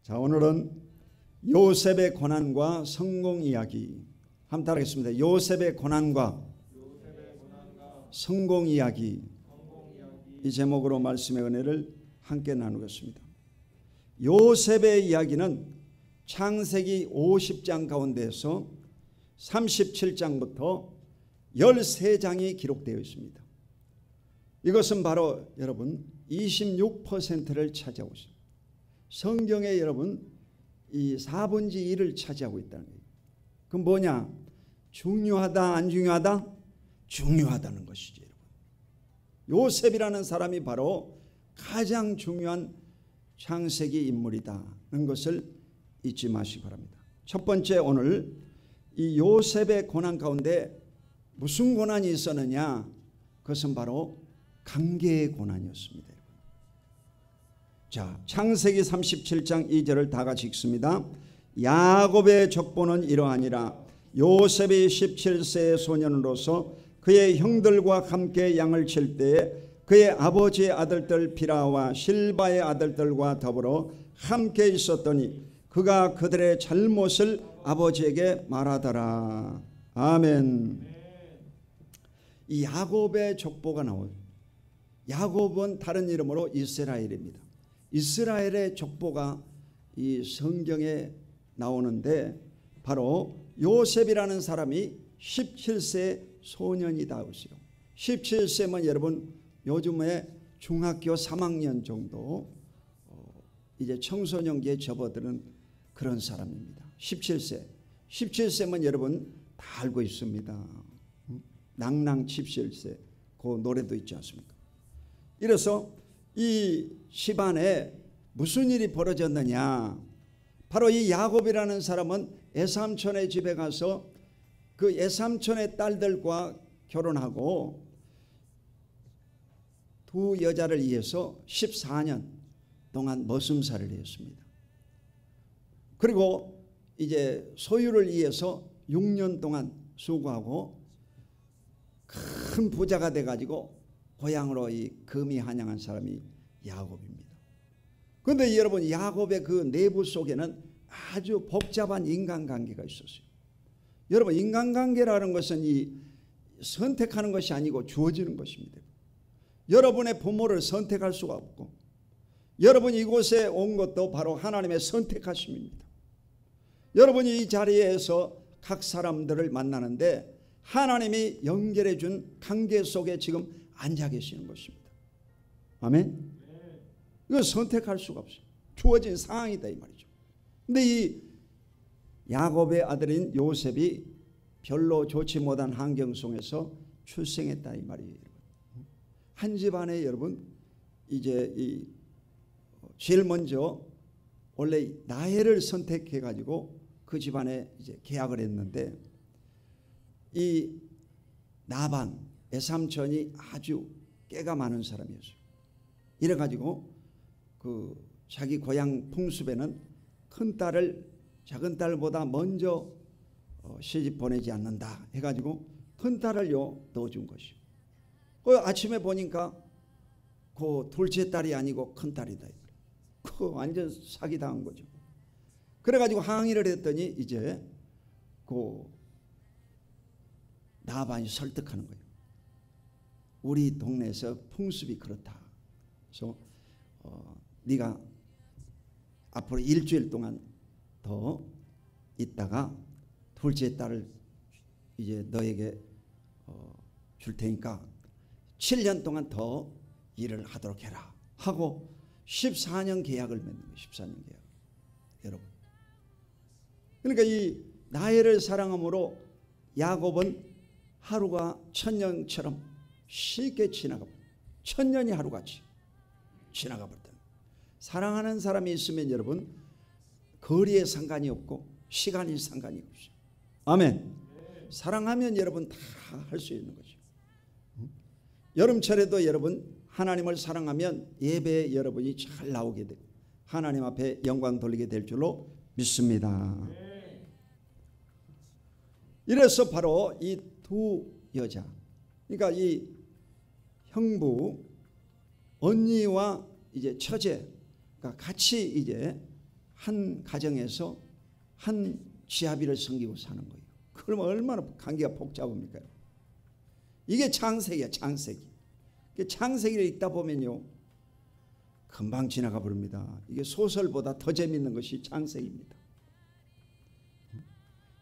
자, 오늘은 요셉의 고난과 성공 이야기 한번 따라하겠습니다. 요셉의 고난과 성공 이야기, 이 제목으로 말씀의 은혜를 함께 나누겠습니다. 요셉의 이야기는 창세기 50장 가운데에서 37장부터 13장이 기록되어 있습니다. 이것은 바로 여러분 26%를 차지하고 있습니다. 성경에 여러분 이 4분의 1을 차지하고 있다는 거예요. 그럼 뭐냐? 중요하다 안 중요하다? 중요하다는 것이지 여러분. 요셉이라는 사람이 바로 가장 중요한 창세기 인물이다는 것을 잊지 마시기 바랍니다. 첫 번째, 오늘 이 요셉의 고난 가운데 무슨 고난이 있었느냐? 그것은 바로 관계의 고난이었습니다. 자, 창세기 37장 2절을 다 같이 읽습니다. 야곱의 족보는 이러하니라. 요셉이 17세의 소년으로서 그의 형들과 함께 양을 칠 때에 그의 아버지의 아들들 비라와 실바의 아들들과 더불어 함께 있었더니 그가 그들의 잘못을 아버지에게 말하더라. 아멘. 이 야곱의 족보가 나오죠. 야곱은 다른 이름으로 이스라엘입니다. 이스라엘의 족보가 이 성경에 나오는데 바로 요셉이라는 사람이 17세 소년이다 했어요. 17세면 여러분 요즘에 중학교 3학년 정도 이제 청소년기에 접어드는 그런 사람입니다. 17세면 여러분 다 알고 있습니다. 낭낭 17세 그 노래도 있지 않습니까? 이래서 이 집안에 무슨 일이 벌어졌느냐? 바로 이 야곱이라는 사람은 애삼촌의 집에 가서 그 애삼촌의 딸들과 결혼하고 두 여자를 위해서 14년 동안 머슴살이를 했습니다. 그리고 이제 소유를 위해서 6년 동안 수고하고 큰 부자가 돼가지고 고향으로 이 금이 한양한 사람이 야곱입니다. 그런데 여러분 야곱의 그 내부 속에는 아주 복잡한 인간관계가 있었어요. 여러분 인간관계라는 것은 이 선택하는 것이 아니고 주어지는 것입니다. 여러분의 부모를 선택할 수가 없고 여러분이 이곳에 온 것도 바로 하나님의 선택하심입니다. 여러분이 이 자리에서 각 사람들을 만나는데 하나님이 연결해 준 관계 속에 지금 앉아 계시는 것입니다. 아멘. 이거 선택할 수가 없어요. 주어진 상황이다 이 말이죠. 근데 이 야곱의 아들인 요셉이 별로 좋지 못한 환경 속에서 출생했다 이 말이에요. 한 집안에 여러분 이제 이 제일 먼저 원래 나해를 선택해 가지고 그 집안에 이제 계약을 했는데 이 나반 애삼촌이 아주 깨가 많은 사람이었어요. 이래 가지고 그 자기 고향 풍습에는 큰 딸을 작은 딸보다 먼저 시집 보내지 않는다 해 가지고 큰 딸을 넣어준 것이요. 그 아침에 보니까 그 둘째 딸이 아니고 큰 딸이다. 그 완전 사기당한 거죠. 그래 가지고 항의를 했더니 이제 그 나반이 설득하는 거예요. 우리 동네에서 풍습이 그렇다. 그래서 네가 앞으로 일주일 동안 더 있다가 둘째 딸을 이제 너에게 줄 테니까 7년 동안 더 일을 하도록 해라 하고 14년 계약을 맺는 거예요. 14년 계약. 여러분. 그러니까 이 나해를 사랑함으로 야곱은 하루가 천년처럼 쉽게 지나가 버려요. 천년이 하루같이 지나가 버렸다. 사랑하는 사람이 있으면 여러분 거리에 상관이 없고 시간이 상관이 없어요. 아멘. 사랑하면 여러분 다 할 수 있는 거죠. 여름철에도 여러분 하나님을 사랑하면 예배에 여러분이 잘 나오게 되고 하나님 앞에 영광 돌리게 될 줄로 믿습니다. 이래서 바로 이 두 여자, 그러니까 이 형부 언니와 이제 처제가 같이 이제 한 가정에서 한 지아비를 섬기고 사는 거예요. 그러면 얼마나 관계가 복잡합니까? 이게 창세기야, 창세기. 창세기를 읽다 보면요, 금방 지나가 버립니다. 이게 소설보다 더 재밌는 것이 창세기입니다.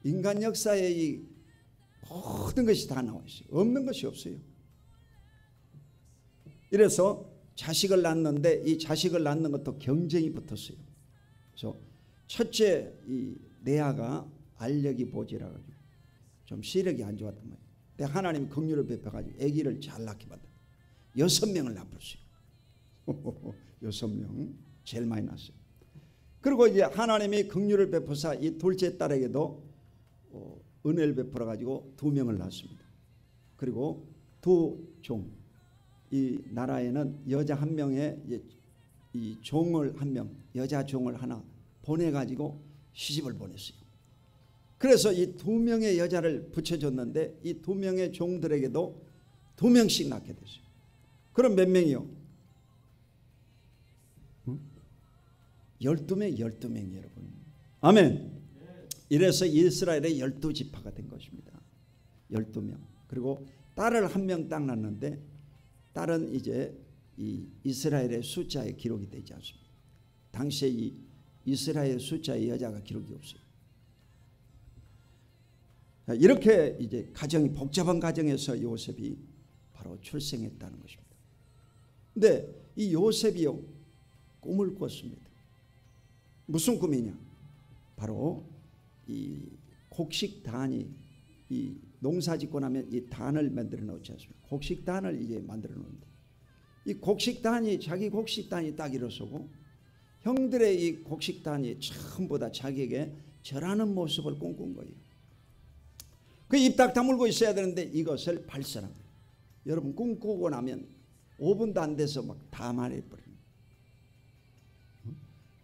인간 역사에 이 모든 것이 다 나와 있어요. 없는 것이 없어요. 이래서 자식을 낳는데 이 자식을 낳는 것도 경쟁이 붙었어요. 그래서 첫째 이 레아가 알력이 보지라 가지고 좀 시력이 안 좋았단 말이에요. 근데 하나님이 긍휼을 베풀어가지고 아기를 잘 낳게 받아 6명을 낳았어요. 6명 제일 많이 낳았어요. 그리고 이제 하나님이 긍휼을 베푸사 이 둘째 딸에게도 은혜를 베풀어 가지고 2명을 낳았습니다. 그리고 두 종, 이 나라에는 여자 한 명에 이 종을 한 명, 여자 종을 하나 보내 가지고 시집을 보냈어요. 그래서 이 2명의 여자를 붙여줬는데 이 2명의 종들에게도 2명씩 낳게 됐어요. 그럼 몇 명이요? 12명, 12명 여러분. 아멘. 이래서 이스라엘의 12지파가 된 것입니다. 12명. 그리고 딸을 한 명 딱 낳았는데 딸은 이제 이 이스라엘의 숫자에 기록이 되지 않습니다. 당시에 이 이스라엘 숫자의 여자가 기록이 없어요. 이렇게 이제 가정이 복잡한 가정에서 요셉이 바로 출생했다는 것입니다. 근데 이 요셉이요 꿈을 꿨습니다. 무슨 꿈이냐? 바로 이 곡식단이 이 농사 짓고 나면 이 단을 만들어 놓지 않습니까? 곡식단을 이제 만들어 놓는데 이 곡식단이 자기 곡식단이 딱 일어서고 형들의 이 곡식단이 전부 다 자기에게 절하는 모습을 꿈꾼 거예요. 그 입 딱 다물고 있어야 되는데 이것을 발설한 거예요. 여러분 꿈꾸고 나면 5분도 안 돼서 막 다 말해버립니다.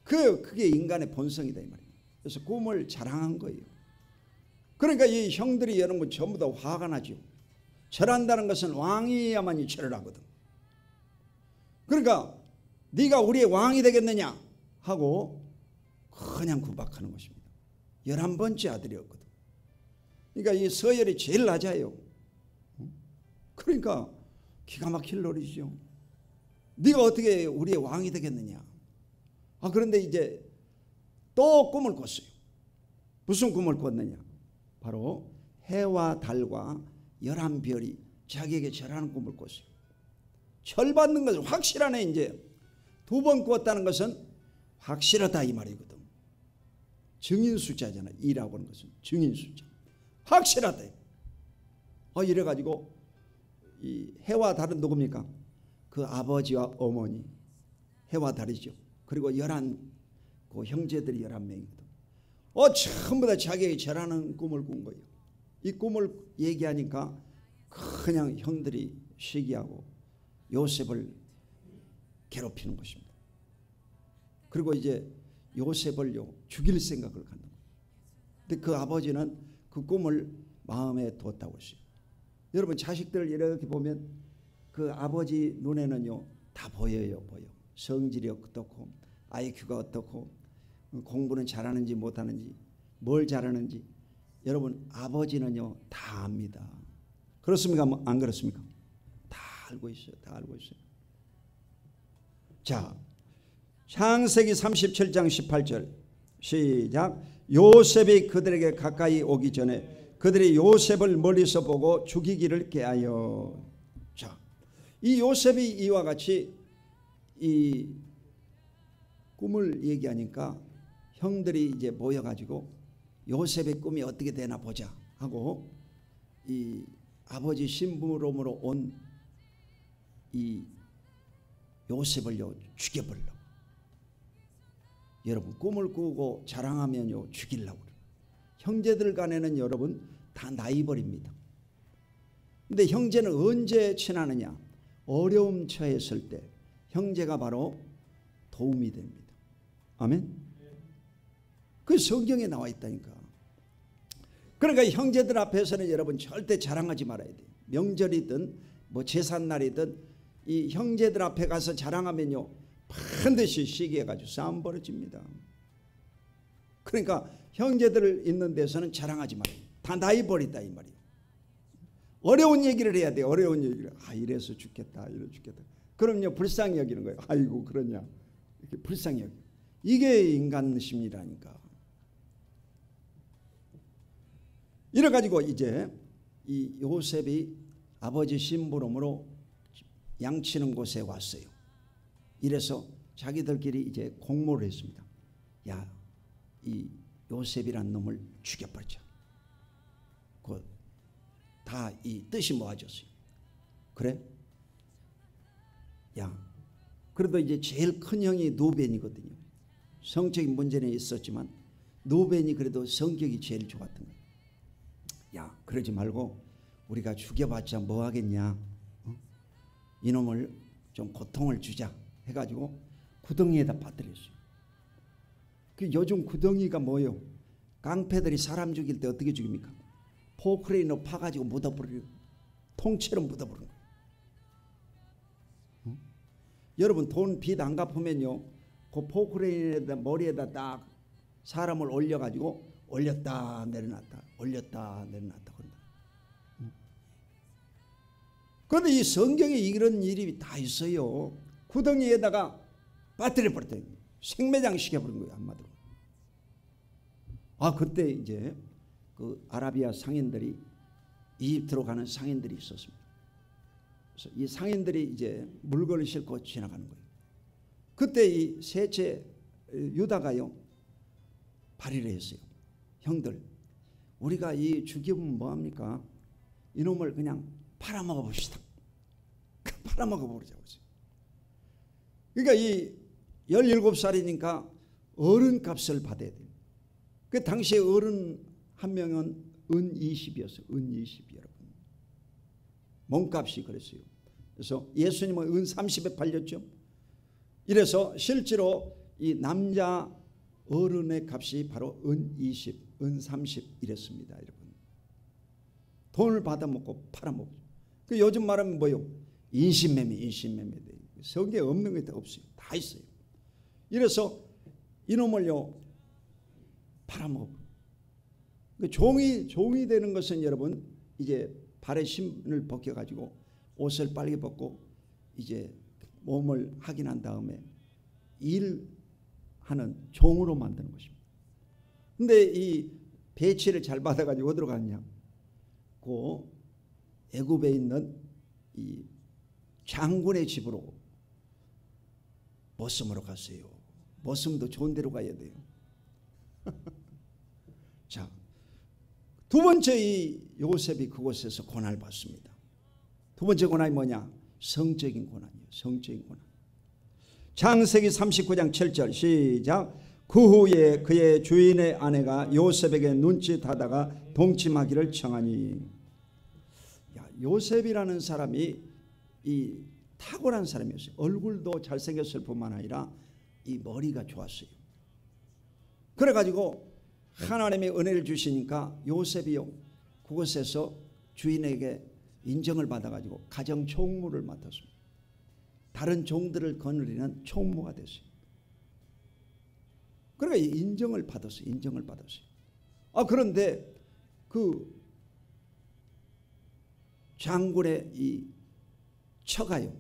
그게 인간의 본성이다 이 말이에요. 그래서 꿈을 자랑한 거예요. 그러니까 이 형들이 여러분 전부 다 화가 나죠. 절한다는 것은 왕이야만이 절을 하거든. 그러니까 네가 우리의 왕이 되겠느냐 하고 그냥 구박하는 것입니다. 11번째 아들이었거든. 그러니까 이 서열이 제일 낮아요. 그러니까 기가 막힐 노리죠. 네가 어떻게 우리의 왕이 되겠느냐. 그런데 이제 또 꿈을 꿨어요. 무슨 꿈을 꿨느냐. 바로 해와 달과 11별이 자기에게 절하는 꿈을 꿨어요. 절받는 것은 확실하네. 이제 2번 꿨다는 것은 확실하다 이 말이거든. 증인 숫자잖아. 2라고 하는 것은 증인 숫자. 확실하다. 이래가지고 이 해와 달은 누굽니까? 그 아버지와 어머니 해와 달이죠. 그리고 11 그 형제들이 11명이거든. 전부 다 자기에게 절하는 꿈을 꾼 거예요. 이 꿈을 얘기하니까 그냥 형들이 시기하고 요셉을 괴롭히는 것입니다. 그리고 이제 요셉을요 죽일 생각을 갖는 거예요. 근데 그 아버지는 그 꿈을 마음에 두었다고 했어요. 여러분 자식들 이렇게 보면 그 아버지 눈에는요 다 보여요. 보여. 성질이 어떻고 IQ가 어떻고 공부는 잘하는지 못하는지 뭘 잘하는지 여러분 아버지는요 다 압니다. 그렇습니까? 안 그렇습니까? 다 알고 있어요. 다 알고 있어요. 자, 창세기 37장 18절 시작. 요셉이 그들에게 가까이 오기 전에 그들이 요셉을 멀리서 보고 죽이기를 깨하여. 자, 이 요셉이 이와 같이 이 꿈을 얘기하니까 형들이 이제 모여가지고 요셉의 꿈이 어떻게 되나 보자 하고 이 아버지 심부름으로 온 이 요셉을요 죽여버리려고. 여러분 꿈을 꾸고 자랑하면요 죽이려고 그래요. 형제들 간에는 여러분 다 나이벌입니다. 근데 형제는 언제 친하느냐? 어려움 처했을 때 형제가 바로 도움이 됩니다. 아멘. 그 성경에 나와 있다니까. 그러니까 형제들 앞에서는 여러분 절대 자랑하지 말아야 돼요. 명절이든 뭐 제삿날이든 이 형제들 앞에 가서 자랑하면요 반드시 시기해가지고 싸움 벌어집니다. 그러니까 형제들 있는 데서는 자랑하지 말아요. 다 나이 버리다 이 말이에요. 어려운 얘기를 해야 돼요. 어려운 얘기를. 아, 이래서 죽겠다, 이래 죽겠다. 그럼요, 불쌍히 여기는 거예요. 아이고 그러냐, 이렇게 불쌍히 여기. 이게 인간 심리라니까. 이래 가지고 이제 이 요셉이 아버지 심부름으로 양치는 곳에 왔어요. 이래서 자기들끼리 이제 공모를 했습니다. 야, 이 요셉이란 놈을 죽여버리자. 다 이 뜻이 모아졌어요. 그래? 야, 그래도 이제 제일 큰 형이 누벤이거든요. 성적인 문제는 있었지만 누벤이 그래도 성격이 제일 좋았던 거예요. 야, 그러지 말고 우리가 죽여봤자 뭐 하겠냐. 이놈을 좀 고통을 주자 해가지고 구덩이에다 빠뜨렸어요. 그 요즘 구덩이가 뭐예요? 깡패들이 사람 죽일 때 어떻게 죽입니까? 포크레인으로 파가지고 묻어버리고 통째로 묻어버리는 거예요. 여러분 돈 빚 안 갚으면요, 그 포크레인에다 머리에다 딱 사람을 올려가지고 올렸다 내려놨다 올렸다 내려놨다 그런다. 그런데 이 성경에 이런 일이 다 있어요. 구덩이에다가 빠뜨려 버렸더니 생매장 시켜버린 거예요, 한마디로. 아, 그때 이제 그 아라비아 상인들이 이집트로 가는 상인들이 있었습니다. 그래서 이 상인들이 이제 물건을 싣고 지나가는 거예요. 그때 이 셋째 유다가요 발의를 했어요. 형들, 우리가 이 죽이면 뭐합니까? 이놈을 그냥 팔아먹어 봅시다. 팔아먹어 보자고. 그러니까 이 17살이니까 어른값을 받아야 돼요. 그 당시에 어른 한 명은 은 20이었어요. 은 20이 여러분. 몸값이 그랬어요. 그래서 예수님은 은 30에 팔렸죠. 이래서 실제로 이 남자 어른의 값이 바로 은 20, 은 30 이랬습니다, 여러분. 돈을 받아먹고 팔아먹고. 그 요즘 말하면 뭐요? 인신매매, 인신매매. 성경에 없는 게 없어요. 다 있어요. 이래서 이놈을요 팔아먹고. 종이 되는 것은 여러분 이제 발에 신을 벗겨가지고 옷을 빨리 벗고 이제 몸을 확인한 다음에 일하는 종으로 만드는 것입니다. 근데 이 배치를 잘 받아가지고 어디로 갔냐? 그 애굽에 있는 이 장군의 집으로 머슴으로 갔어요. 머슴도 좋은 데로 가야 돼요. 자, 두 번째 이 요셉이 그곳에서 고난을 받습니다. 두 번째 고난이 뭐냐? 성적인 고난이에요. 성적인 고난. 창세기 39장 7절 시작. 그 후에 그의 주인의 아내가 요셉에게 눈짓하다가 동침하기를 청하니. 야, 요셉이라는 사람이 이 탁월한 사람이었어요. 얼굴도 잘생겼을 뿐만 아니라 이 머리가 좋았어요. 그래가지고 하나님의 은혜를 주시니까 요셉이요 그곳에서 주인에게 인정을 받아가지고 가정 총무를 맡았습니다. 다른 종들을 거느리는 총무가 됐어요. 그러니까 인정을 받았어요. 인정을 받았어요. 아, 그런데 그 장군의 이 처가요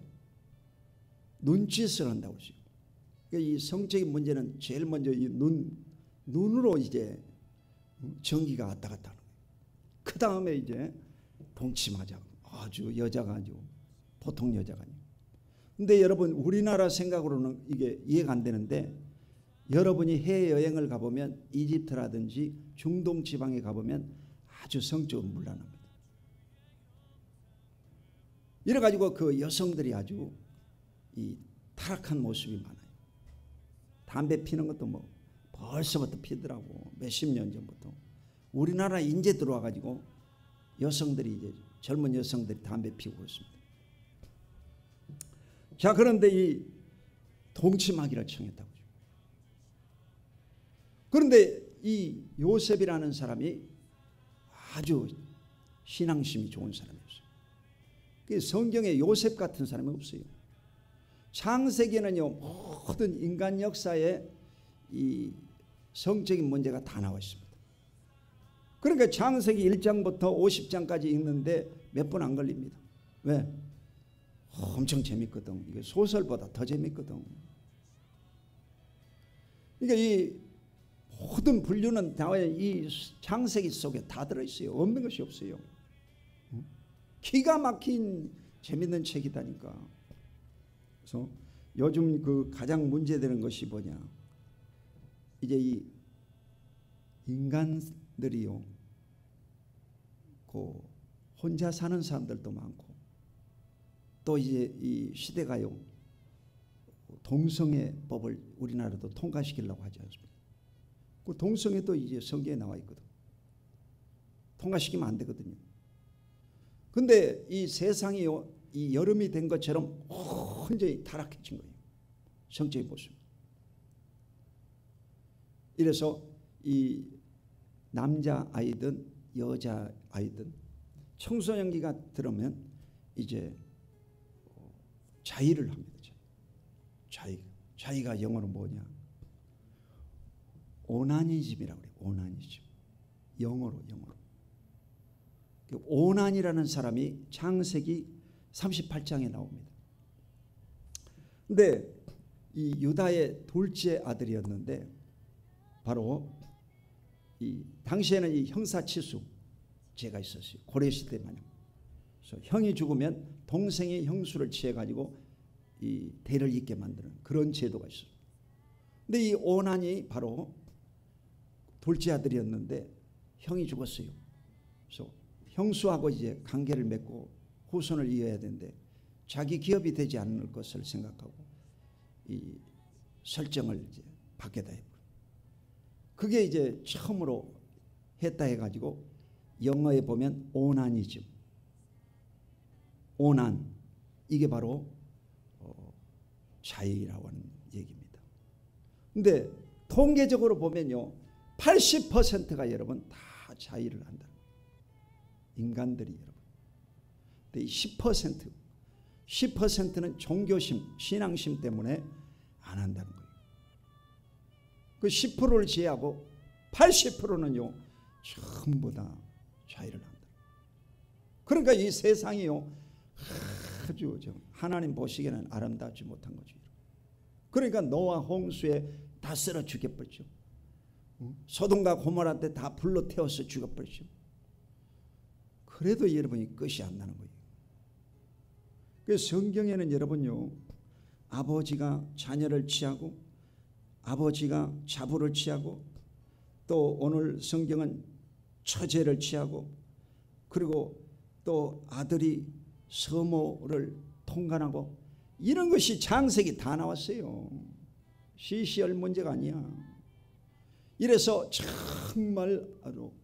눈짓을 한다고 했어요. 그러니까 이 성적인 문제는 제일 먼저 이 눈으로 이제 전기가 왔다 갔다 하는 거예요. 그 다음에 이제 동침하자. 아주 여자가 아주 보통 여자가 아니에요. 근데 여러분 우리나라 생각으로는 이게 이해가 안 되는데 여러분이 해외여행을 가보면 이집트라든지 중동 지방에 가보면 아주 성적으로 문란합니다. 이래가지고 그 여성들이 아주 이 타락한 모습이 많아요. 담배 피는 것도 뭐 벌써부터 피더라고. 몇십 년 전부터. 우리나라 인제 들어와가지고 여성들이 이제 젊은 여성들이 담배 피우고 있습니다. 자, 그런데 이 동침하기를 청했다고. 그런데 이 요셉이라는 사람이 아주 신앙심이 좋은 사람이었어요. 성경에 요셉 같은 사람이 없어요. 창세기는요 모든 인간 역사의 이 성적인 문제가 다 나와 있습니다. 그러니까 창세기 1장부터 50장까지 읽는데 몇 분 안 걸립니다. 왜? 엄청 재밌거든. 이게 소설보다 더 재밌거든. 그러니까 이 모든 분류는 이 창세기 속에 다 들어있어요. 없는 것이 없어요. 기가 막힌 재밌는 책이다니까. 그래서 요즘 그 가장 문제되는 것이 뭐냐? 이제 이 인간들이요, 그 혼자 사는 사람들도 많고, 또 이제 이 시대가요, 동성애 법을 우리나라도 통과시키려고 하지 않습니까? 그 동성애도 이제 성경에 나와 있거든. 통과시키면 안 되거든요. 근데 이 세상이요, 이 여름이 된 것처럼 완전히 타락해진 거예요. 성적인 모습. 이래서 이 남자 아이든 여자 아이든 청소년기가 들으면 이제 자의를 합니다. 자의가 영어로 뭐냐? 오나니즘이라고 그래요. 오나니즘. 영어로. 오난이라는 사람이 창세기 38장에 나옵니다. 근데 이 유다의 둘째 아들이었는데 바로 이 당시에는 이 형사치수제가 있었어요. 고려시대 마냥. 그래서 형이 죽으면 동생이 형수를 취해 가지고 이 대를 잇게 만드는 그런 제도가 있어요. 근데 이 오난이 바로 둘째 아들이었는데 형이 죽었어요. 그래서 형수하고 이제 관계를 맺고 후손을 이어야 되는데 자기 기업이 되지 않을 것을 생각하고 이 설정을 이제 받게다 했고, 그게 이제 처음으로 했다 해가지고 영어에 보면 오나니즘, 오난, 이게 바로 자의라고 하는 얘기입니다. 근데 통계적으로 보면요, 80%가 여러분 다 자의를 한다. 인간들이 여러분. 근데 이 10%는 종교심, 신앙심 때문에 안 한다는 거예요. 그 10%를 제외하고 80%는요 전부 다 자의를 한다. 그러니까 이 세상이요 아주 하나님 보시기에는 아름답지 못한 거죠. 그러니까 노아 홍수에 다 쓸어 죽여버렸죠. 소돔과 고모라 때 다 불로 태워서 죽여버렸죠. 그래도 여러분이 끝이 안 나는 거예요. 그래서 성경에는 여러분요, 아버지가 자녀를 취하고 아버지가 자부를 취하고 또 오늘 성경은 처제를 취하고 그리고 또 아들이 서모를 통간하고 이런 것이 창세기 다 나왔어요. 시시할 문제가 아니야. 이래서 정말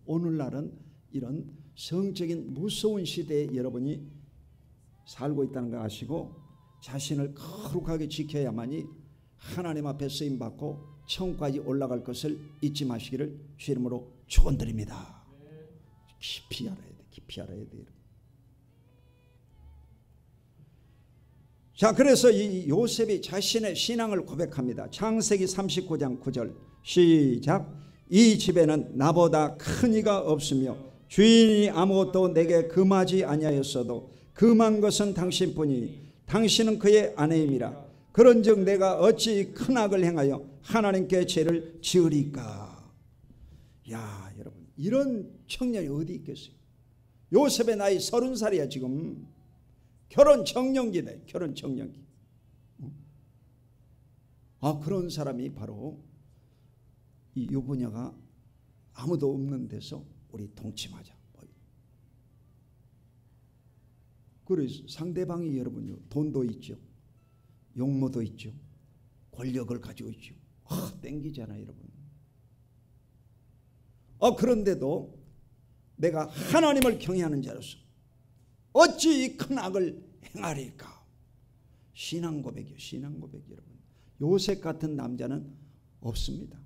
오늘날은 이런 성적인 무서운 시대에 여러분이 살고 있다는 걸 아시고 자신을 거룩하게 지켜야만이 하나님 앞에 쓰임받고 천국까지 올라갈 것을 잊지 마시기를 주 이름으로 축원드립니다. 깊이 알아야 돼. 깊이 알아야 돼. 자, 그래서 이 요셉이 자신의 신앙을 고백합니다. 창세기 39장 9절 시작. 이 집에는 나보다 큰 이가 없으며 주인이 아무것도 내게 금하지 아니하였어도 금한 것은 당신뿐이니 당신은 그의 아내임이라. 그런즉 내가 어찌 큰 악을 행하여 하나님께 죄를 지으리까. 야, 여러분, 이런 청년이 어디 있겠어요? 요셉의 나이 30살이야 지금. 결혼 청년기네. 결혼 청년기. 그런 사람이 바로 이 유부녀가 아무도 없는 데서 우리 동침하자. 그래서 상대방이 여러분요, 돈도 있죠, 용모도 있죠, 권력을 가지고 있죠. 땡기잖아요 여러분. 그런데도 내가 하나님을 경외하는 자로서 어찌 이 큰 악을 행하리까. 신앙 고백이요. 신앙 고백. 여러분, 요셉 같은 남자는 없습니다.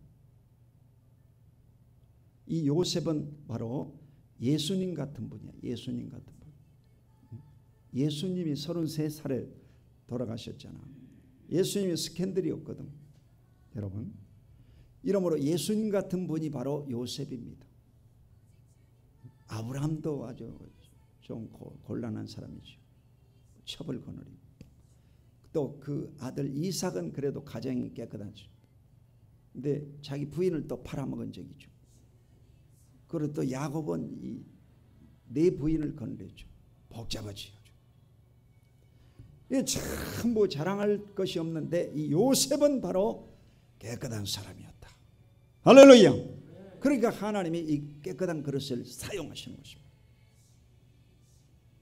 이 요셉은 바로 예수님 같은 분이야. 예수님 같은 분. 예수님이 33살에 돌아가셨잖아. 예수님이 스캔들이었거든. 여러분, 이러므로 예수님 같은 분이 바로 요셉입니다. 아브라함도 아주 좀 곤란한 사람이죠. 첩을 거느리고. 또 그 아들 이삭은 그래도 가정이 깨끗하죠. 근데 자기 부인을 또 팔아먹은 적이죠. 그리고 또 야곱은 네 부인을 거느렸죠. 복잡하지요. 이게 참 뭐 자랑할 것이 없는데 이 요셉은 바로 깨끗한 사람이었다. 할렐루야. 그러니까 하나님이 이 깨끗한 그릇을 사용하시는 것입니다.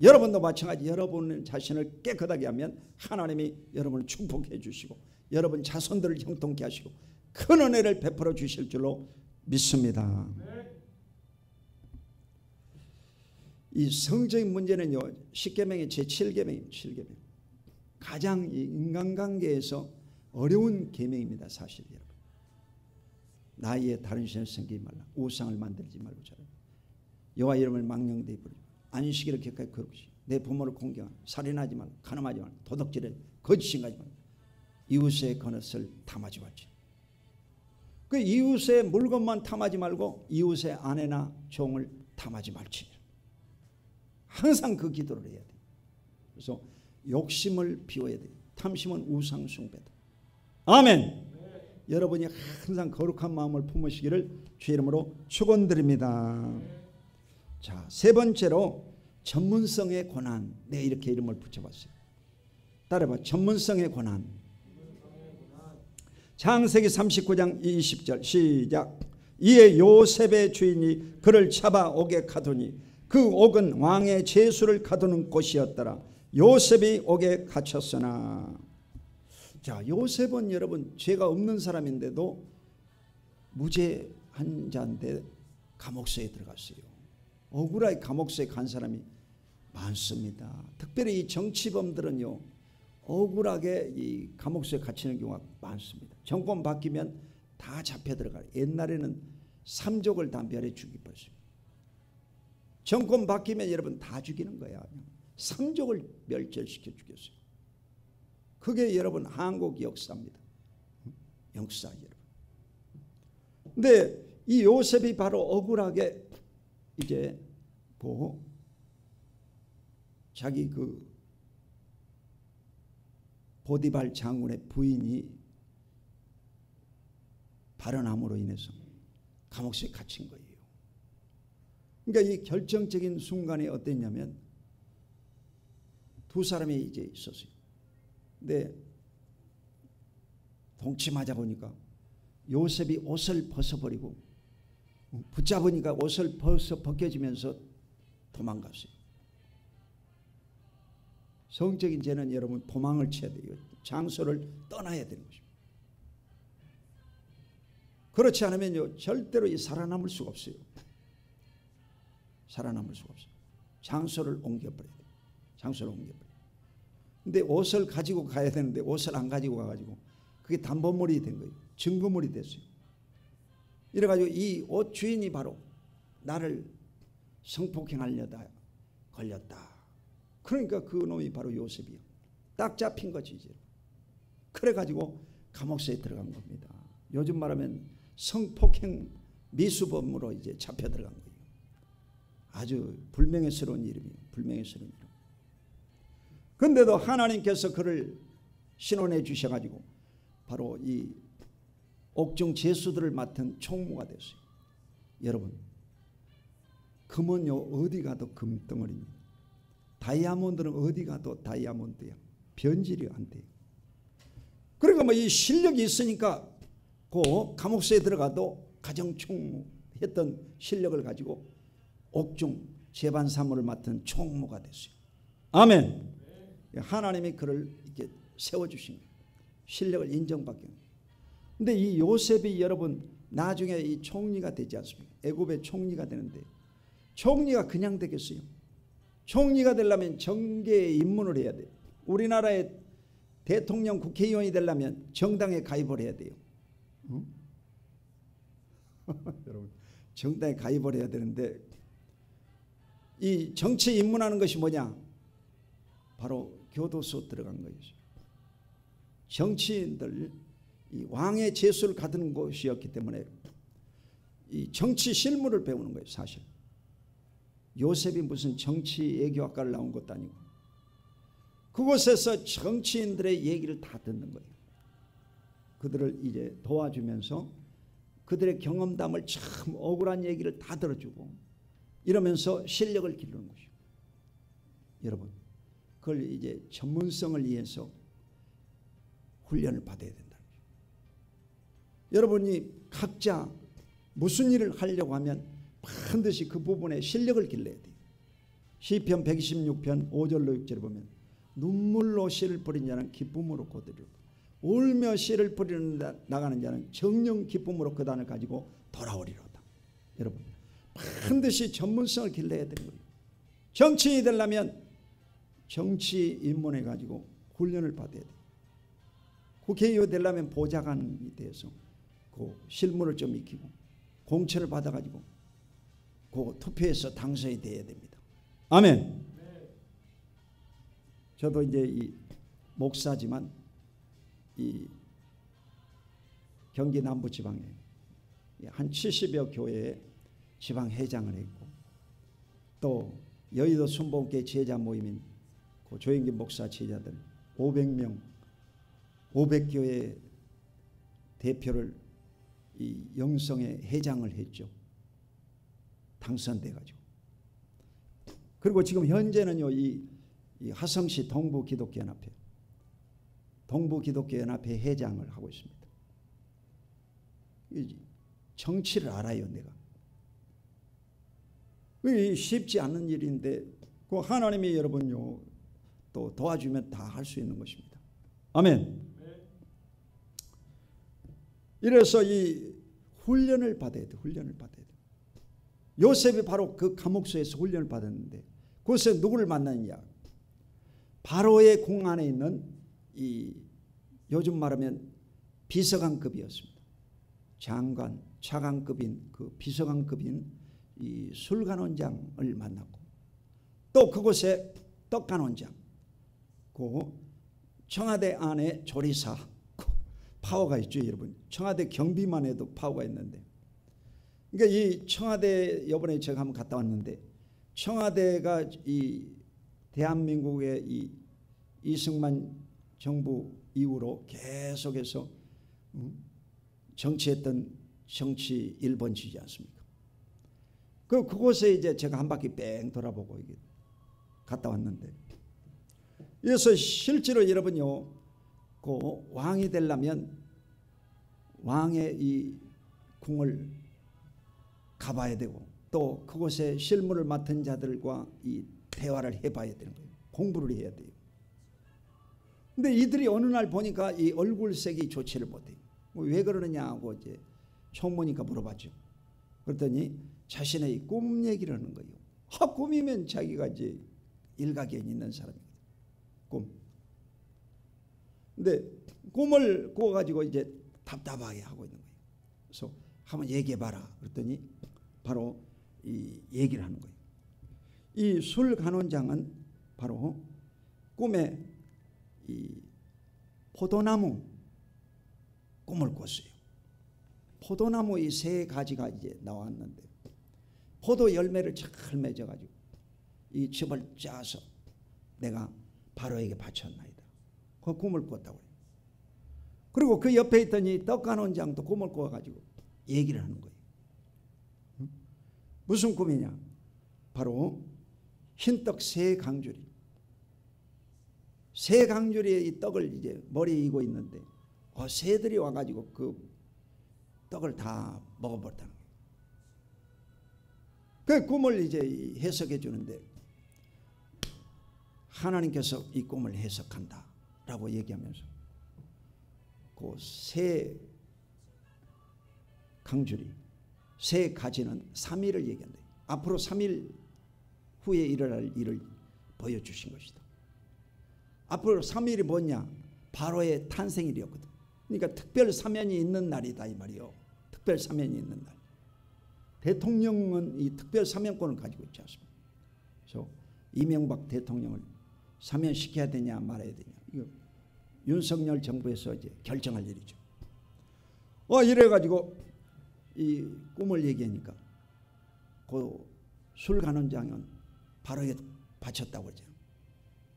여러분도 마찬가지. 여러분 자신을 깨끗하게 하면 하나님이 여러분을 축복해 주시고 여러분 자손들을 형통케 하시고 큰 은혜를 베풀어 주실 줄로 믿습니다. 이 성적인 문제는요, 십계명의 제7계명입니다. 7계명. 가장 인간관계에서 어려운 계명입니다. 사실 여러분. 나의 다른 신을 섬기지 말라. 우상을 만들지 말고 잘. 여호와 이름을 망령되이 부르지. 안식일을 격하게 거룩시. 내 부모를 공경하라. 살인하지 말라. 간음하지 말라. 도둑질에 거짓 신가지 말라. 이웃의 그릇을 탐하지 말지. 그 이웃의 물건만 탐하지 말고 이웃의 아내나 종을 탐하지 말지. 항상 그 기도를 해야 돼. 그래서 욕심을 비워야 돼. 탐심은 우상 숭배다. 아멘. 여러분이 항상 거룩한 마음을 품으시기를 주의 이름으로 축원드립니다. 자, 세 번째로 전문성의 고난. 네, 이렇게 이름을 붙여봤어요. 따라봐. 전문성의 고난. 창세기 39장 20절 시작. 이에 요셉의 주인이 그를 잡아 옥에 가두니 그 옥은 왕의 제수를 가두는 곳이었더라. 요셉이 옥에 갇혔으나. 자, 요셉은 여러분 죄가 없는 사람인데도 무죄한 자인데 감옥소에 들어갔어요. 억울하게 감옥소에 간 사람이 많습니다. 특별히 이 정치범들은요, 억울하게 이 감옥소에 갇히는 경우가 많습니다. 정권 바뀌면 다 잡혀 들어가요. 옛날에는 삼족을 다 멸해 죽이버렸어요. 정권 바뀌면 여러분 다 죽이는 거야. 삼족을 멸절시켜 죽였어요. 그게 여러분 한국 역사입니다. 역사 여러분. 근데 이 요셉이 바로 억울하게 이제 자기 그 보디발 장군의 부인이 발언함으로 인해서 감옥소에 갇힌 거예요. 그러니까 이 결정적인 순간이 어땠냐면 두 사람이 이제 있었어요. 근데 동침하자 보니까 요셉이 옷을 벗어버리고 붙잡으니까 옷을 벗겨지면서 도망갔어요. 성적인 죄는 여러분 도망을 쳐야 돼요. 장소를 떠나야 되는 것입니다. 그렇지 않으면요 절대로 살아남을 수가 없어요. 살아남을 수가 없어요. 장소를 옮겨버려야 돼요. 장소를 옮겨버려요. 근데 옷을 가지고 가야 되는데 옷을 안 가지고 가가지고 그게 담보물이 된 거예요. 증거물이 됐어요. 이래가지고 이 옷 주인이 바로 나를 성폭행하려다 걸렸다. 그러니까 그 놈이 바로 요셉이요. 딱 잡힌 거지 이제. 그래가지고 감옥소에 들어간 겁니다. 요즘 말하면 성폭행 미수범으로 이제 잡혀 들어간 거예요. 아주 불명예스러운 이름이에요. 불명예스러운 이름. 그런데도 하나님께서 그를 신원해 주셔가지고 바로 이 옥중 제수들을 맡은 총무가 됐어요. 여러분, 금은요 어디 가도 금덩어리입니다. 다이아몬드는 어디 가도 다이아몬드야. 변질이 안 돼요. 그러니까 뭐 이 실력이 있으니까 그 감옥소에 들어가도 가정총무 했던 실력을 가지고 옥중 재반 사무를 맡은 총무가 됐어요. 아멘. 하나님이 그를 이렇게 세워주신 거예요. 실력을 인정받게. 근데 이 요셉이 여러분 나중에 이 총리가 되지 않습니까? 애굽의 총리가 되는데 총리가 그냥 되겠어요? 총리가 되려면 정계에 입문을 해야 돼요. 우리나라의 대통령 국회의원이 되려면 정당에 가입을 해야 돼요. 여러분 정당에 가입을 해야 되는데 이 정치에 입문하는 것이 뭐냐? 바로 교도소 들어간 거죠. 정치인들 이 왕의 제수를 가두는 곳이었기 때문에 이 정치 실무를 배우는 거예요. 사실 요셉이 무슨 정치 외교학과를 나온 것도 아니고 그곳에서 정치인들의 얘기를 다 듣는 거예요. 그들을 이제 도와주면서 그들의 경험담을 참 억울한 얘기를 다 들어주고 이러면서 실력을 기르는 것이죠. 여러분, 그걸 이제 전문성을 위해서 훈련을 받아야 된다는 거죠. 여러분이 각자 무슨 일을 하려고 하면 반드시 그 부분에 실력을 길러야 돼요. 시편 126편 5절로 6절을 보면 눈물로 씨를 뿌린 자는 기쁨으로 거두리로다. 울며 씨를 뿌리는 나가는 자는 정령 기쁨으로 그 단을 가지고 돌아오리로다. 여러분, 반드시 전문성을 길러야 되는 거예요. 정치인이 되려면 정치 입문해 가지고 훈련을 받아야 돼요. 국회의원 되려면 보좌관이 돼서 그 실무를 좀 익히고 공천을 받아 가지고 그 투표해서 당선이 돼야 됩니다. 아멘. 저도 이제 이 목사지만 이 경기 남부 지방에 한 70여 교회에 지방 회장을 했고 또 여의도 순복음교회 제자 모임인 그 조영기 목사 제자들 500명 500교회 대표를 이 영성의 회장을 했죠. 당선돼 가지고. 그리고 지금 현재는요 이 화성시 동부기독교연합회 회장을 하고 있습니다. 정치를 알아요. 내가 쉽지 않은 일인데 그 하나님이 여러분요 또 도와주면 다 할 수 있는 것입니다. 아멘. 이래서 이 훈련을 받아야 돼. 훈련을 받아야 돼. 요셉이 바로 그 감옥소에서 훈련을 받았는데 그곳에 누구를 만났냐? 바로의 궁 안에 있는 이 요즘 말하면 비서관급이었습니다. 장관, 차관급인 그 비서관급인 이 술간원장을 만났고 또 그곳에 떡간원장, 그 청와대 안에 조리사 파워가 있죠, 여러분. 청와대 경비만 해도 파워가 있는데, 그러니까 이 청와대 이번에 제가 한번 갔다 왔는데 청와대가 이 대한민국의 이 이승만 정부 이후로 계속해서 정치했던 정치 1번지지 않습니까? 그곳에 이제 제가 한 바퀴 뺑 돌아보고 이게 갔다 왔는데, 그래서 실제로 여러분요, 그 왕이 되려면 왕의 이 궁을 가봐야 되고 또 그곳에 실무를 맡은 자들과 이 대화를 해봐야 되는 거예요. 공부를 해야 돼요. 근데 이들이 어느 날 보니까 이 얼굴색이 좋지를 못해요. 왜 그러느냐고 이제 총무니까 물어봤죠. 그랬더니 자신의 이 꿈 얘기를 하는 거예요. 꿈이면 자기가 이제 일가견이 있는 사람이거든. 꿈. 근데 꿈을 꾸어가지고 이제 답답하게 하고 있는 거예요. 그래서 한번 얘기해봐라. 그랬더니 바로 이 얘기를 하는 거예요. 이 술간원장은 바로 꿈에 이 포도나무 꿈을 꿨어요. 포도나무 이 세 가지가 이제 나왔는데 포도 열매를 잘 맺어가지고 이 즙을 짜서 내가 바로에게 바쳤나이다. 그 꿈을 꿨다고 해요. 그리고 그 옆에 있던 이 떡간원장도 꿈을 꿔가지고 얘기를 하는 거예요. 무슨 꿈이냐? 바로 흰떡 세 강줄이. 세 강줄이 이 떡을 이제 머리에 이고 있는데 새들이 와가지고 그 떡을 다 먹어버렸다는 거예요. 그 꿈을 이제 해석해 주는데 하나님께서 이 꿈을 해석한다 라고 얘기하면서 그 세 강줄이 세 가지는 3일을 얘기한다. 앞으로 3일 후에 일어날 일을 보여주신 것이다. 앞으로 3일이 뭐냐? 바로의 탄생일이었거든. 그러니까 특별 사면이 있는 날이다 이 말이요. 특별 사면이 있는 날. 대통령은 이 특별 사면권을 가지고 있지 않습니까? 그래서 이명박 대통령을 사면시켜야 되냐 말아야 되냐. 이거 윤석열 정부에서 이제 결정할 일이죠. 이래가지고 이 꿈을 얘기하니까 그 술 가는 장은 바로에 바쳤다고 그러죠.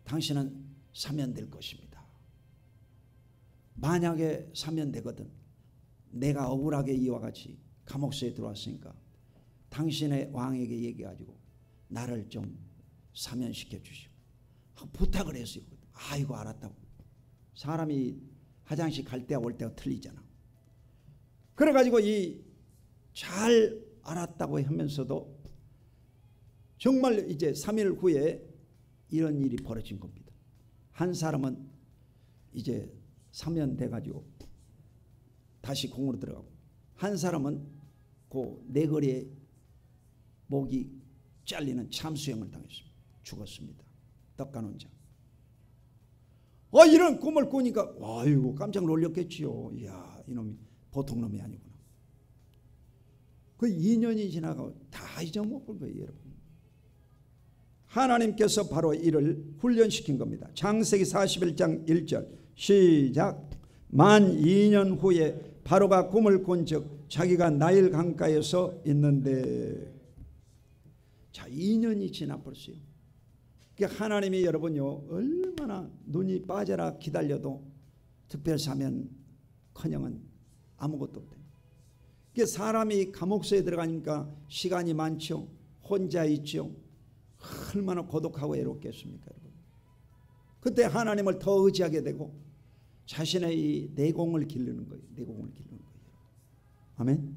당신은 사면될 것입니다. 만약에 사면되거든 내가 억울하게 이와 같이 감옥소에 들어왔으니까 당신의 왕에게 얘기해가지고 나를 좀 사면시켜 주시오. 부탁을 했어요. 아이고 알았다고. 사람이 화장실 갈 때와 올 때가 틀리잖아. 그래가지고 이 잘 알았다고 하면서도 정말 이제 3일 후에 이런 일이 벌어진 겁니다. 한 사람은 이제 사면돼가지고 다시 공으로 들어가고 한 사람은 그 내거리에 목이 잘리는 참수형을 당했습니다. 죽었습니다. 떡가논자. 이런 꿈을 꾸니까 아이고 깜짝 놀랐겠지요. 이야 이놈이 보통 놈이 아니구나. 그 2년이 지나가고 다 잊어먹은 거예요. 여러분. 하나님께서 바로 이를 훈련시킨 겁니다. 창세기 41장 1절 시작. 만 2년 후에 바로가 꿈을 꾼즉 자기가 나일 강가에서 있는데. 자 2년이 지나버렸어요. 하나님이 여러분요 얼마나 눈이 빠져라 기다려도 특별사면커녕은 아무것도 없대요. 사람이 감옥소에 들어가니까 시간이 많죠. 혼자 있죠. 얼마나 고독하고 외롭겠습니까 여러분. 그때 하나님을 더 의지하게 되고 자신의 이 내공을 기르는 거예요. 내공을 기르는 거예요. 아멘.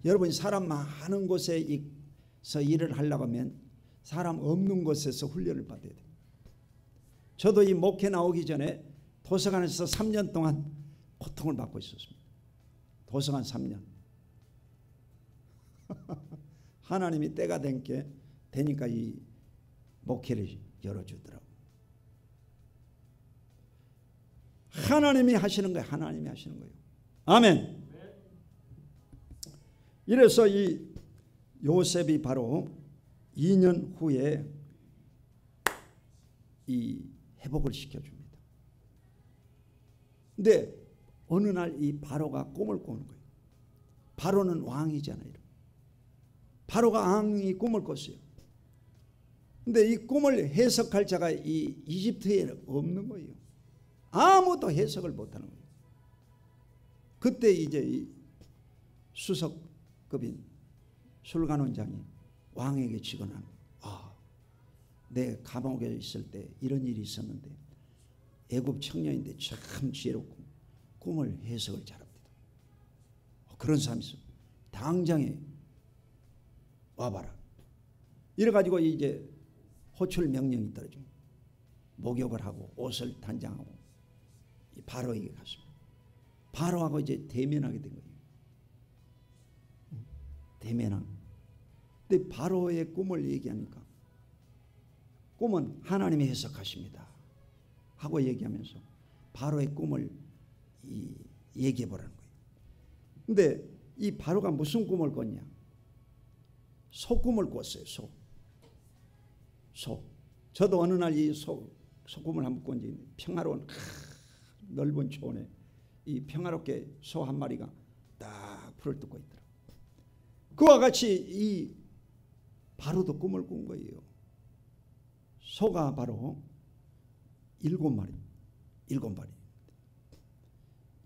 여러분 사람 많은 곳에서 일을 하려고 하면 사람 없는 곳에서 훈련을 받아야 돼요. 저도 이 목회 나오기 전에 도서관에서 3년 동안 고통을 받고 있었습니다. 도서관 3년. 하나님이 때가 되니까 이 목회를 열어주더라고. 하나님이 하시는 거예요. 하나님이 하시는 거예요. 아멘. 이래서 이 요셉이 바로 2년 후에 이 회복을 시켜줍니다. 근데 어느 날 이 바로가 꿈을 꾸는 거예요. 바로는 왕이잖아요. 바로가 왕이 꿈을 꿨어요. 근데 이 꿈을 해석할 자가 이 이집트에 없는 거예요. 아무도 해석을 못하는 거예요. 그때 이제 이 수석급인 술관원장이 왕에게 직언하는 거예요. 내 감옥에 있을 때 이런 일이 있었는데 애굽 청년인데 참 지혜롭고 꿈을 해석을 잘합니다. 그런 사람이 있어. 당장에 와봐라. 이래가지고 이제 호출 명령이 떨어지고 목욕을 하고 옷을 단장하고 바로에게 갔습니다. 바로하고 이제 대면하게 된 거예요. 대면한. 근데 바로의 꿈을 얘기하니까 꿈은 하나님이 해석하십니다 하고 얘기하면서 바로의 꿈을 얘기해 보라는 거예요. 근데 이 바로가 무슨 꿈을 꿨냐? 소꿈을 꿨어요. 소. 저도 어느 날 이 소꿈을 한번 꾼 적이 있는데 평화로운 넓은 초원에 이 평화롭게 소 한 마리가 딱 풀을 뜯고 있더라고요. 그와 같이 이 바로도 꿈을 꾼 거예요. 소가 바로 7마리.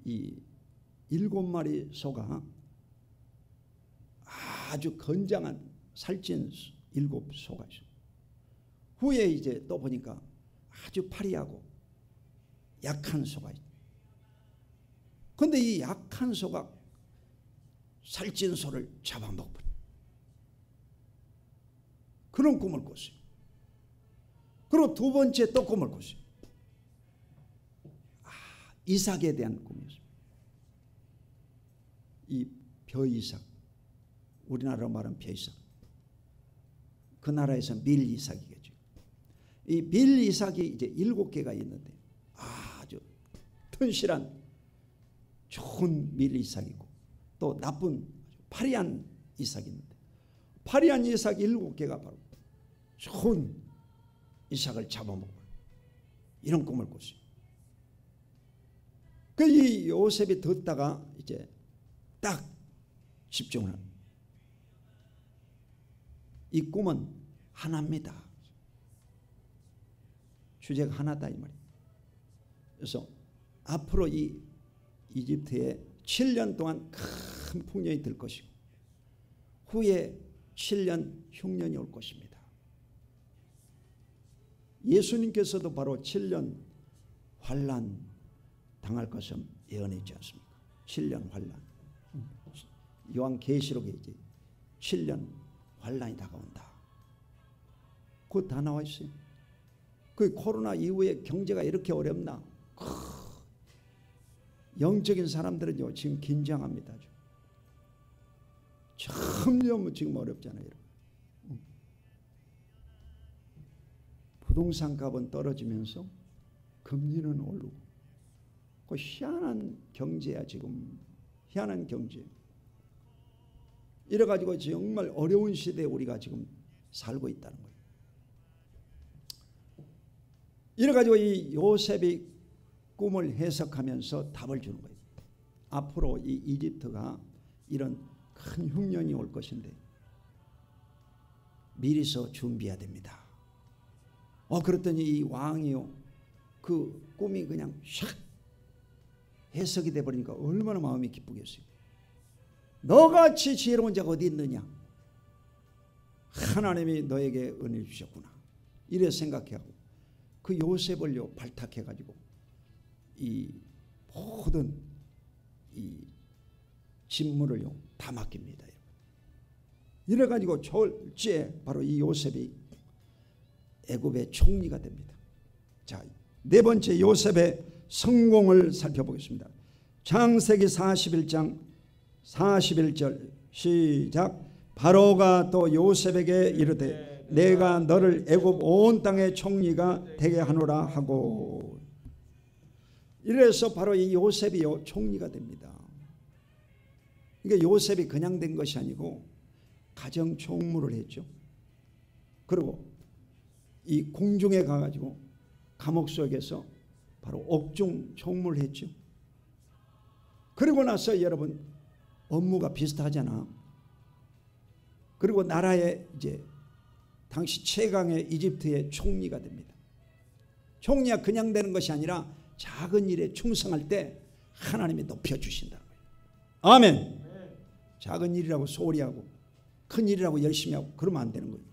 이 7마리 소가 아주 건장한 살찐 7소가 있어요. 후에 이제 또 보니까 아주 파리하고 약한 소가 있어요. 그런데 이 약한 소가 살찐 소를 잡아먹어버려요. 그런 꿈을 꿨어요. 그리고 두 번째 또 꿈을 꿨어요. 이삭에 대한 꿈이었습니다. 이 벼이삭, 우리나라로 말하면 벼이삭. 그 나라에서 밀이삭이겠죠. 이 밀이삭이 이제 7개가 있는데 아주 튼실한 좋은 밀이삭이고 또 나쁜 파리한 이삭이 있는데 파리한 이삭 7개가 바로 좋은 이삭을 잡아먹고 이런 꿈을 꿨어요. 이 요셉이 듣다가 이제 딱 집중을 합니다. 이 꿈은 하나입니다. 주제가 하나다 이 말이에요. 그래서 앞으로 이 이집트에 7년 동안 큰 풍년이 들 것이고 후에 7년 흉년이 올 것입니다. 예수님께서도 바로 7년 환난 당할 것을 예언했지 않습니까? 7년 환난. 요한계시록에 이제 7년 환난이 다가온다. 그거 다 나와 있어요. 그 코로나 이후에 경제가 이렇게 어렵나? 영적인 사람들은요 지금 긴장합니다. 점점 지금 어렵잖아요. 부동산 값은 떨어지면서 금리는 오르고 그 희한한 경제야 지금. 희한한 경제. 이래가지고 정말 어려운 시대에 우리가 지금 살고 있다는 거예요. 이래가지고 이 요셉이 꿈을 해석하면서 답을 주는 거예요. 앞으로 이 이집트가 이런 큰 흉년이 올 것인데 미리서 준비해야 됩니다. 그랬더니 이 왕이요 그 꿈이 그냥 샥 해석이 돼버리니까 얼마나 마음이 기쁘겠어요. 너같이 지혜로운 자가 어디 있느냐? 하나님이 너에게 은혜를 주셨구나. 이래 생각하고 그 요셉을요 발탁해가지고 이 모든 이 직무를요 다 맡깁니다. 이래가지고 졸지에 바로 이 요셉이 애굽의 총리가 됩니다. 자, 네 번째 요셉의 성공을 살펴보겠습니다. 창세기 41장 41절 시작. 바로가 또 요셉에게 이르되 내가 너를 애굽 온 땅의 총리가 되게 하노라 하고. 이래서 바로 이 요셉이요 총리가 됩니다. 그러니까 요셉이 그냥 된 것이 아니고 가정 총무를 했죠. 그리고 이 궁중에 가가지고 감옥 속에서 바로 옥중 총무를 했죠. 그리고 나서 여러분 업무가 비슷하잖아. 그리고 나라의 이제 당시 최강의 이집트의 총리가 됩니다. 총리가 그냥 되는 것이 아니라 작은 일에 충성할 때 하나님이 높여주신다는 거예요. 아멘. 작은 일이라고 소홀히 하고 큰 일이라고 열심히 하고 그러면 안 되는 거예요.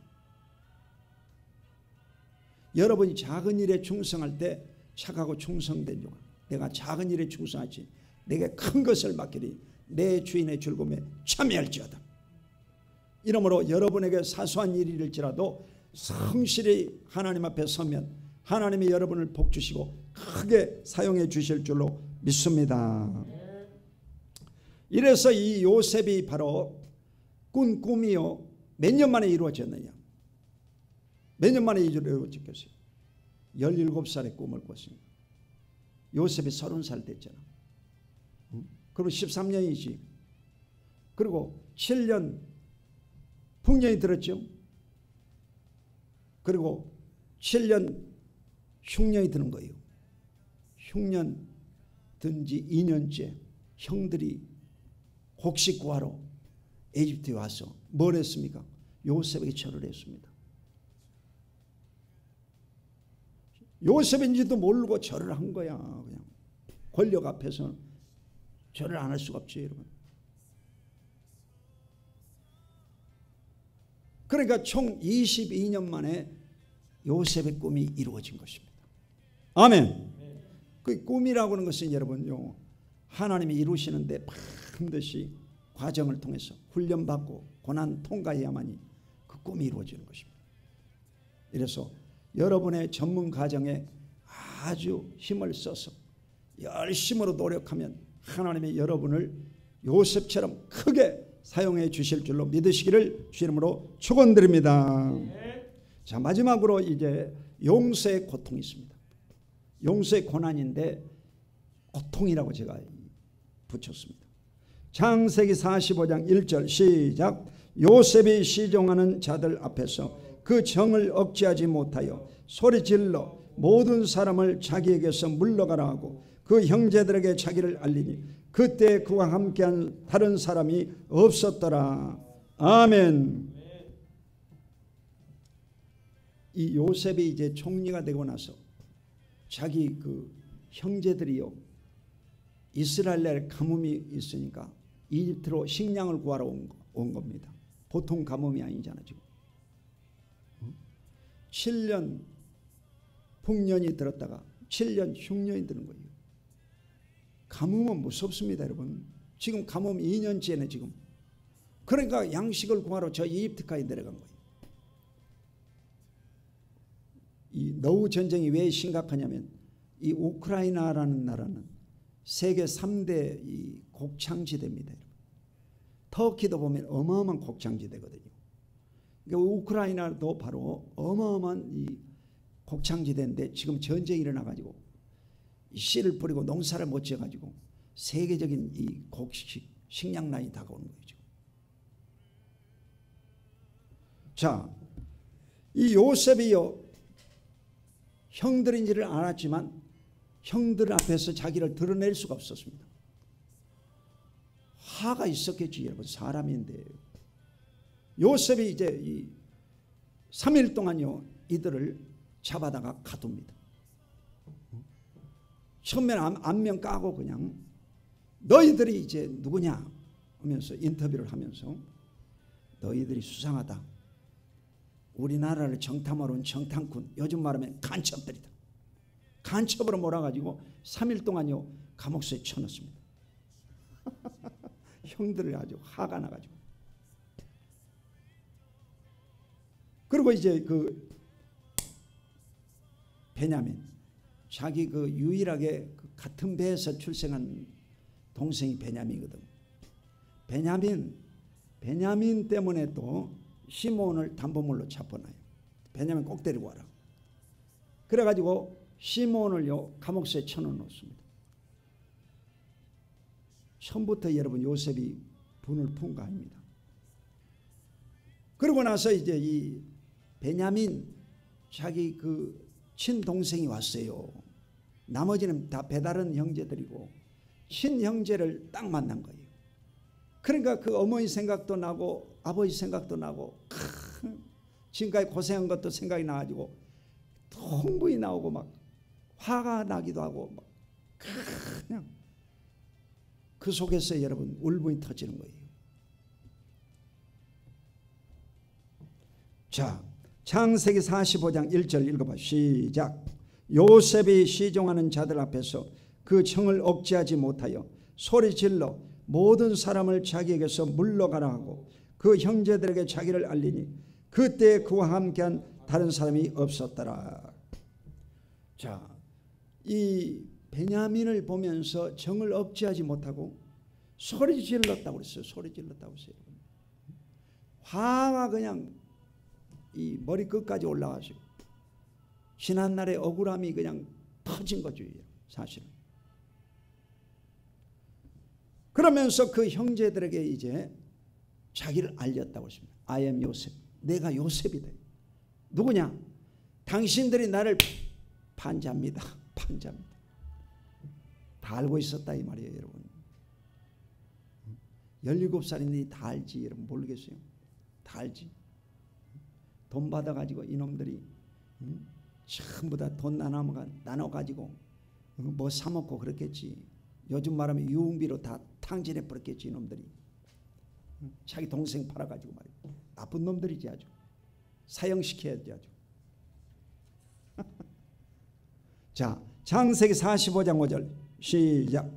여러분이 작은 일에 충성할 때 착하고 충성된 종, 내가 작은 일에 충성하지 내게 큰 것을 맡기리 내 주인의 즐거움에 참여할지어다. 이러므로 여러분에게 사소한 일일지라도 성실히 하나님 앞에 서면 하나님이 여러분을 복주시고 크게 사용해 주실 줄로 믿습니다. 이래서 이 요셉이 바로 꾼 꿈이요 몇 년 만에 이루어졌느냐? 몇 년 만에 이루어졌겠어요? 17살의 꿈을 꿨습니다. 요셉이 30살 됐잖아. 그럼 13년이지. 그리고 7년 풍년이 들었죠. 그리고 7년 흉년이 드는 거예요. 흉년 든 지 2년째 형들이 곡식 구하러 에집트에 와서 뭘 했습니까? 요셉에게 절을 했습니다. 요셉인지도 모르고 절을 한 거야. 그냥 권력 앞에서는 절을 안 할 수가 없죠, 여러분. 그러니까 총 22년 만에 요셉의 꿈이 이루어진 것입니다. 아멘. 그 꿈이라고 하는 것은 여러분요 하나님이 이루시는데 반드시 과정을 통해서 훈련받고 고난 통과해야만이 그 꿈이 이루어지는 것입니다. 이래서 여러분의 전문 가정에 아주 힘을 써서 열심으로 노력하면 하나님이 여러분을 요셉처럼 크게 사용해 주실 줄로 믿으시기를 주 이름으로 축원드립니다. 자, 마지막으로 이제 용서의 고통이 있습니다. 용서의 고난인데 고통이라고 제가 붙였습니다. 창세기 45장 1절 시작. 요셉이 시종하는 자들 앞에서 그 정을 억제하지 못하여 소리질러 모든 사람을 자기에게서 물러가라 하고 그 형제들에게 자기를 알리니 그때 그와 함께한 다른 사람이 없었더라. 아멘. 이 요셉이 이제 총리가 되고 나서 자기 그 형제들이요 이스라엘에 가뭄이 있으니까 이집트로 식량을 구하러 온 겁니다. 보통 가뭄이 아니잖아 지금. 7년 풍년이 들었다가 7년 흉년이 드는 거예요. 가뭄은 무섭습니다 여러분. 지금 가뭄 2년째네 지금. 그러니까 양식을 구하러 저 이집트까지 내려간 거예요. 이 노후 전쟁이 왜 심각하냐면 이 우크라이나라는 나라는 세계 3대 이 곡창지대입니다. 터키도 보면 어마어마한 곡창지대거든요. 그러니까 우크라이나도 바로 어마어마한 이 곡창지대인데 지금 전쟁이 일어나가지고 씨를 뿌리고 농사를 못 지어가지고 세계적인 이 식량난이 다가오는 거죠. 자, 이 요셉이요 형들인지를 알았지만 형들 앞에서 자기를 드러낼 수가 없었습니다. 화가 있었겠지 여러분. 사람인데. 요셉이 이제 이 3일 동안요 이들을 잡아다가 가둡니다. 처음에는 안면 까고 그냥 너희들이 이제 누구냐 하면서 인터뷰를 하면서 너희들이 수상하다. 우리나라를 정탐하러 온 정탐꾼, 요즘 말하면 간첩들이다. 간첩으로 몰아가지고 3일 동안요 감옥소에 쳐넣습니다. 형들을 아주 화가 나가지고. 그리고 이제 그 베냐민 자기 그 유일하게 그 같은 배에서 출생한 동생이 베냐민이거든. 베냐민 때문에 또 시몬을 담보물로 잡아놔요. 베냐민 꼭 데리고 와라. 그래가지고 시몬을요 감옥소에 쳐넣습니다. 처음부터 여러분 요셉이 분을 푼 거 아닙니다. 그러고 나서 이제 이 베냐민 자기 그 친동생이 왔어요. 나머지는 다 배다른 형제들이고 친형제를 딱 만난 거예요. 그러니까 그 어머니 생각도 나고 아버지 생각도 나고 지금까지 고생한 것도 생각이 나가지고 통분이 나오고 막 화가 나기도 하고 막 그냥 그 속에서 여러분 울분이 터지는 거예요. 자, 창세기 45장 1절 읽어봐. 시작. 요셉이 시종하는 자들 앞에서 그 청을 억제하지 못하여 소리질러 모든 사람을 자기에게서 물러가라 하고 그 형제들에게 자기를 알리니 그때 그와 함께한 다른 사람이 없었더라. 자, 이 베냐민을 보면서 정을 억제하지 못하고 소리 질렀다고 그랬어요. 소리 질렀다고 했어요. 화가 그냥 이 머리 끝까지 올라가시고 지난날의 억울함이 그냥 터진 거죠. 사실은. 그러면서 그 형제들에게 이제 자기를 알렸다고 했습니다. I am 요셉. 내가 요셉이다. 누구냐? 당신들이 나를 판자입니다. 판자입니다. 다 알고 있었다 이 말이에요 여러분. 17살인데 다 알지 여러분. 모르겠어요. 다 알지. 돈 받아가지고 이놈들이 전부 다 돈 나눠가지고 뭐 사먹고 그랬겠지. 요즘 말하면 유흥비로 다 탕진해 버렸겠지 이놈들이. 자기 동생 팔아가지고 말이야. 나쁜 놈들이지 아주. 사형시켜야지 아주. 자, 창세기 45장 5절 시작.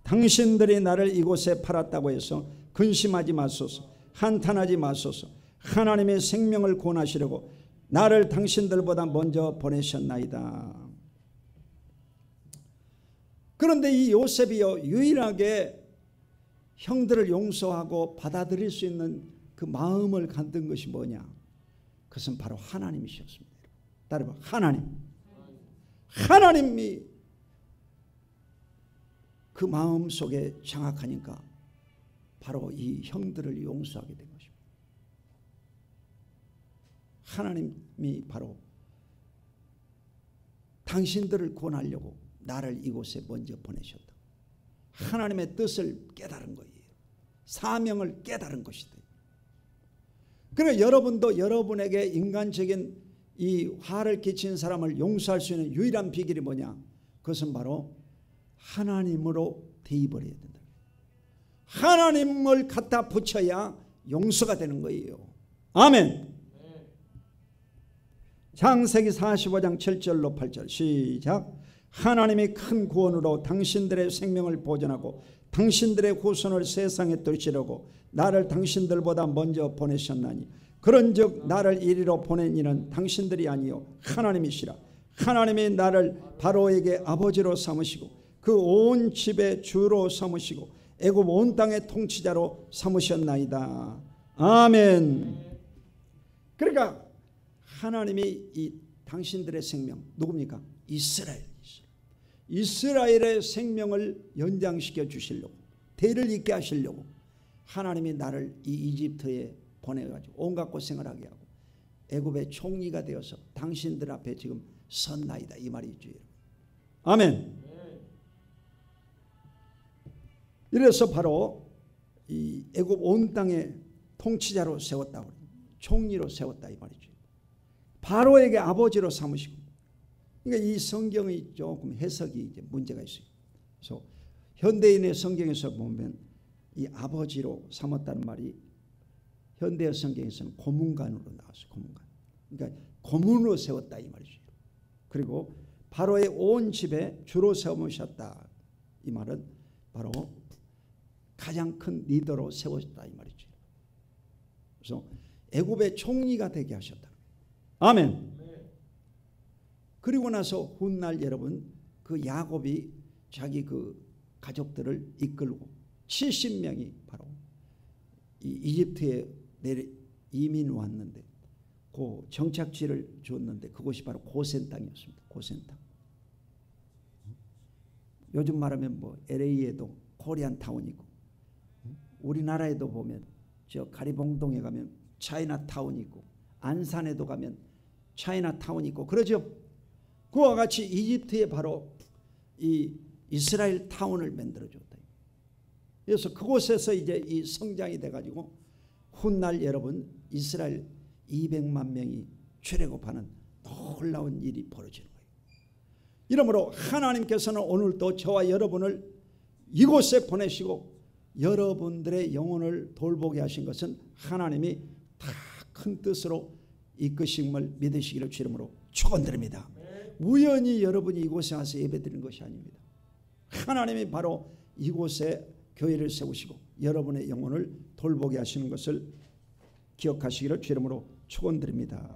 당신들이 나를 이곳에 팔았다고 해서 근심하지 마소서. 한탄하지 마소서. 하나님의 생명을 구원하시려고 나를 당신들보다 먼저 보내셨나이다. 그런데 이 요셉이요 유일하게 형들을 용서하고 받아들일 수 있는 그 마음을 갖는 것이 뭐냐? 그것은 바로 하나님이셨습니다. 따라봐. 하나님이 그 마음 속에 장악하니까 바로 이 형들을 용서하게 된 것입니다. 하나님이 바로 당신들을 구원하려고 나를 이곳에 먼저 보내셨다. 하나님의 뜻을 깨달은 거예요. 사명을 깨달은 것이다. 그러나 여러분도 여러분에게 인간적인 이 화를 끼친 사람을 용서할 수 있는 유일한 비결이 뭐냐? 그것은 바로 하나님으로 대입을 해야 된다. 하나님을 갖다 붙여야 용서가 되는 거예요. 아멘. 창세기 45장 7절로 8절 시작. 하나님이 큰 구원으로 당신들의 생명을 보존하고 당신들의 후손을 세상에 두시려고 나를 당신들보다 먼저 보내셨나니 그런즉 나를 이리로 보낸 이는 당신들이 아니요 하나님이시라. 하나님이 나를 바로에게 아버지로 삼으시고 그 온 집의 주로 삼으시고 애굽 온 땅의 통치자로 삼으셨나이다. 아멘. 그러니까 하나님이 이 당신들의 생명 누굽니까? 이스라엘의 생명을 연장시켜 주시려고 대를 잇게 하시려고 하나님이 나를 이 이집트에 보내가지고 온갖 고생을 하게 하고 애굽의 총리가 되어서 당신들 앞에 지금 섰나이다 이 말이죠. 아멘. 이래서 바로 이 애굽 온 땅의 통치자로 세웠다고 총리로 세웠다 이 말이죠. 바로에게 아버지로 삼으시고. 그러니까 이 성경이 조금 해석이 이제 문제가 있어요. 그래서 현대인의 성경에서 보면 이 아버지로 삼았다는 말이 현대 성경에서는 고문관으로 나왔어요. 고문관. 그러니까 고문으로 세웠다 이 말이죠. 그리고 바로의 온 집에 주로 세우셨다 이 말은 바로 가장 큰 리더로 세웠다 이 말이죠. 그래서 애굽의 총리가 되게 하셨다. 아멘. 그리고 나서 훗날 여러분 그 야곱이 자기 그 가족들을 이끌고 70명이 바로 이 이집트에 이민 왔는데 그 정착지를 줬는데 그곳이 바로 고센 땅이었습니다. 고센 땅. 요즘 말하면 뭐 LA에도 코리안 타운이 있고 우리나라에도 보면 저 가리봉동에 가면 차이나 타운이 있고 안산에도 가면 차이나 타운이 있고 그러죠. 그와 같이 이집트에 바로 이 이스라엘 타운을 만들어줬다. 그래서 그곳에서 이제 이 성장이 돼가지고 훗날 여러분 이스라엘 200만 명이 출애굽하는 놀라운 일이 벌어지는 거예요. 이러므로 하나님께서는 오늘도 저와 여러분을 이곳에 보내시고 여러분들의 영혼을 돌보게 하신 것은 하나님이 다 큰 뜻으로 이끄심을 믿으시기를 주름으로 축원드립니다. 우연히 여러분이 이곳에 와서 예배드리는 것이 아닙니다. 하나님이 바로 이곳에 교회를 세우시고 여러분의 영혼을 돌보게 하시는 것을 기억하시기를 주름으로 축원드립니다.